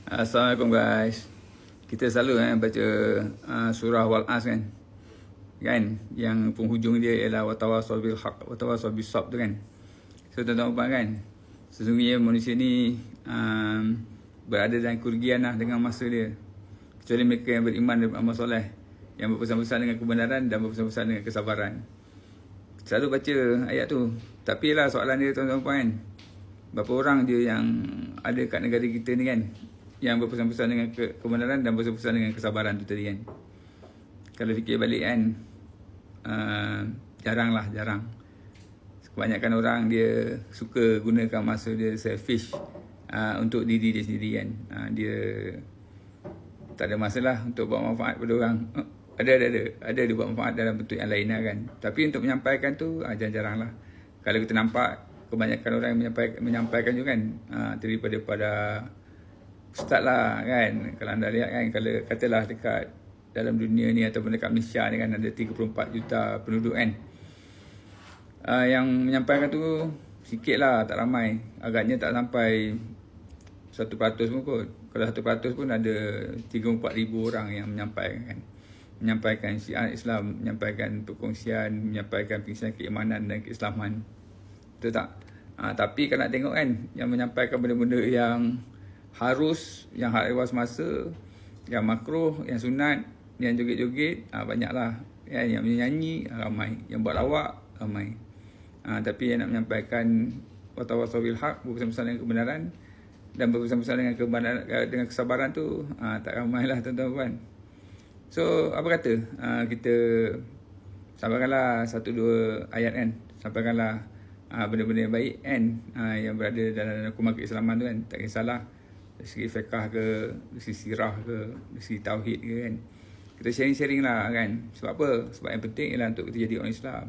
Assalamualaikum guys. Kita selalu baca surah Wal-As kan. Yang penghujung dia ialah watawasau bil haq watawasau bis sabr tu kan. So tuan-tuan kan, sesungguhnya manusia ni berada dalam kerugian lah dengan masa dia. Kecuali mereka yang beriman dan beramal soleh, yang berpesan-pesan dengan kebenaran dan berpesan-pesan dengan kesabaran. Selalu baca ayat tu. Tapi lah soalan dia tuan-tuan kan, berapa orang je yang ada kat negara kita ni kan, yang berpesan-pesan dengan kebenaran dan berpesan-pesan dengan kesabaran tu tadi kan. Kalau fikir balik kan, jarang. Kebanyakan orang dia suka gunakan masa dia selfish untuk diri dia sendiri kan. Dia tak ada masalah untuk buat manfaat pada orang. Ada dia buat manfaat dalam bentuk yang lain lah kan. Tapi untuk menyampaikan tu jarang lah. Kalau kita nampak kebanyakan orang yang menyampaikan juga kan, daripada ustaz lah kan. Kalau anda lihat kan, kalau katalah dekat dalam dunia ni ataupun dekat Malaysia ni kan, ada 34 juta penduduk kan. Yang menyampaikan tu sikit lah, tak ramai. Agaknya tak sampai 1% pun kot. Kalau 1% pun ada 34,000 orang yang menyampaikan. Menyampaikan syiar Islam, menyampaikan perkongsian, menyampaikan pengisian keimanan dan keislaman. Betul tak? Tapi kalau nak tengok kan, yang menyampaikan benda-benda yang harus, yang hak ewas masa, yang makruh, yang sunat, yang joget-joget, banyaklah. Yang menyanyi, ramai. Yang buat lawak, ramai. Tapi yang nak menyampaikan watawasau bil haq, berpesan-pesan dengan kebenaran dan berpesan-pesan dengan kebenaran, dengan kesabaran tu, tak ramai lah tuan-tuan. So apa kata, kita sampaikanlah 1-2 ayat kan, sampaikanlah benda-benda yang baik kan, yang berada dalam hukuman keislaman tu kan. Tak kisahlah dari segi fiqah ke, dari segi sirah ke, dari segi tauhid ke kan. Kita sharing-sharing lah kan. Sebab apa? Sebab yang penting ialah untuk kita jadi orang Islam.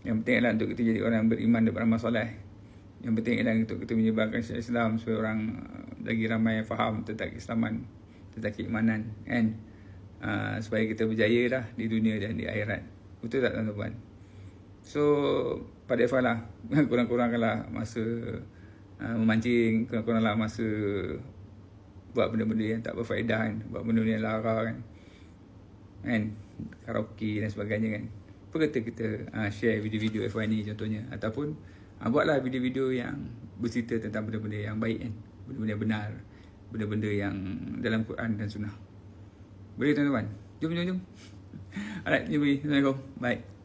Yang penting ialah untuk kita jadi orang yang beriman dan beramal soleh. Yang penting ialah untuk kita menyebarkan syariat Islam supaya orang lagi ramai yang faham tentang keislaman, tentang keimanan kan. Supaya kita berjaya lah di dunia dan di akhirat. Betul tak tuan-tuan? So pada Eva lah, kurang-kurangkanlah masa memancing, kurang-kuranglah masa buat benda-benda yang tak berfaedah kan, buat benda-benda yang lara kan, karaoke dan sebagainya kan. Apa kata kita share video-video F1 ni contohnya, ataupun buatlah video-video yang bercerita tentang benda-benda yang baik kan, benda-benda yang benar, benda-benda yang dalam Quran dan Sunnah. Boleh tuan-tuan? Jom. Alright, Assalamualaikum. Bye.